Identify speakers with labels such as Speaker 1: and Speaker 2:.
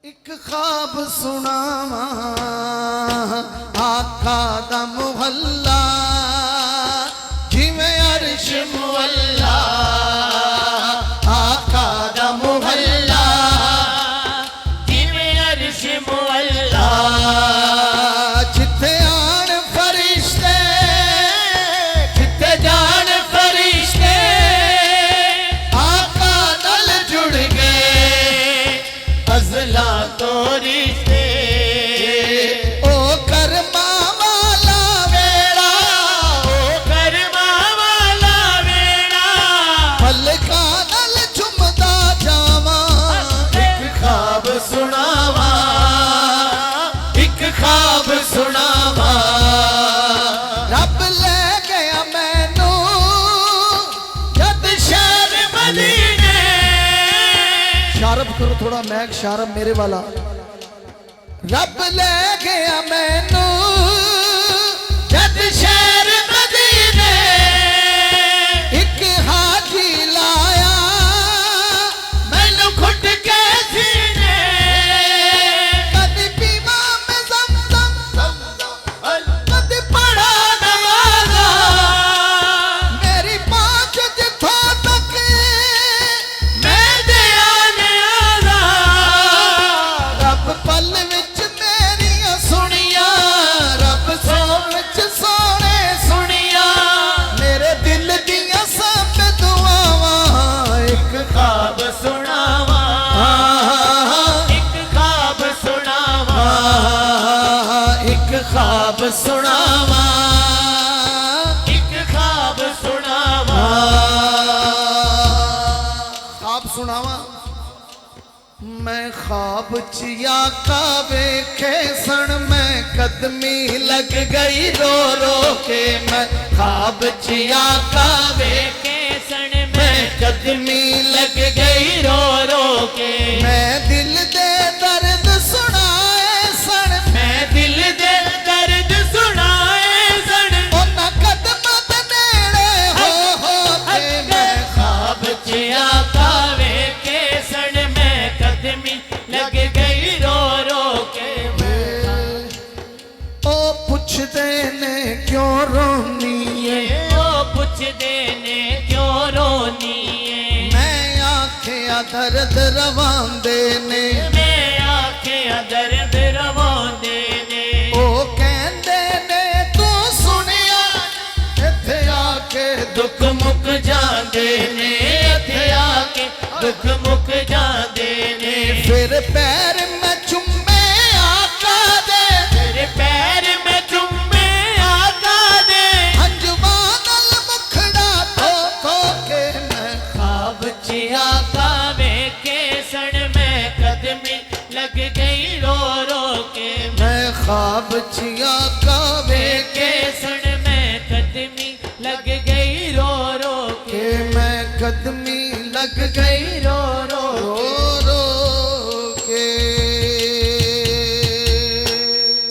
Speaker 1: एक ख्वाब सुनावा आका दा मुहल्ला जिवें अर्श मुअल्ला आका दा मुहल्ला
Speaker 2: जिवें अर्श मुअल्ला
Speaker 1: जिथे आन फरिश्ते
Speaker 2: जिथे जान फरिश्ते
Speaker 1: आका नाल जुड़ गए
Speaker 2: अज़ला तो रिश्ते
Speaker 1: ओ करमा वाला वेड़ा
Speaker 2: ओ करमा वाला वेड़ा
Speaker 1: मलका नाल झुमदा जावा
Speaker 2: एक ख्वाब सुनावा एक ख्वाब सुनावा
Speaker 1: रब ले गया मैनू जद शहर
Speaker 2: मदीने
Speaker 1: शारब करो थोड़ा महक शारब मेरे वाला रब ले गया मैनू जद शहर मदीने एक हाथी लाया
Speaker 2: मैनू घुट के सीने
Speaker 1: कदी पीवा में ज़म-ज़म कदी पढ़ा
Speaker 2: नवाज़ा
Speaker 1: मेरी पहुंच जिथों तक
Speaker 2: मैं दिया नियाज़ा
Speaker 1: रब पल विच मेरियां सुनिया रब सौ विच सोने
Speaker 2: सुनिया
Speaker 1: मेरे दिल दियां सब दुआवां एक
Speaker 2: ख्वाब सुनावा एक ख्वाब सुनावा
Speaker 1: एक ख्वाब सुनावा
Speaker 2: एक ख्वाब सुनावा
Speaker 1: ख्वाब सुनावा मैं ख्वाब चिया का वेखे सन मैं कदमी लग गई रो रो के मैं ख्वाब चिया का
Speaker 2: के सण में कदमी लग गई रो रो के
Speaker 1: मैं दिल दे दर्द सुनाए सन
Speaker 2: मैं दिल दे दर्द सुनाए सण
Speaker 1: उन्हां कदमां दे नेड़े हो के मैं
Speaker 2: ख्वाब चिया कावे के सण में कदमी लग गई रो रो के
Speaker 1: ओ पुछदे ने क्यों रोनी है
Speaker 2: ओ पुछदे ने क्यों रोनी है
Speaker 1: मैं आखिया दर्द रवांदे ने
Speaker 2: मैं आखिया दर्द रवांदे ने
Speaker 1: ओ कहंदे ने तू सुनिया इत्थे आके
Speaker 2: दुख मुक जांदे ने इत्थे आके दुख मुक जांदे ने
Speaker 1: फिर पैर में चुम्मे आका दे
Speaker 2: तेरे पैर में चुम्मे आका दे
Speaker 1: अंजुमा नल मुखड़ा धो धो के मैं
Speaker 2: ख्वाब चिया कावे के सण में कदमी लग गई रो रो के
Speaker 1: मैं ख्वाब चिया का
Speaker 2: के सण में कदमी लग गई रो रो के
Speaker 1: मैं कदमी लग गई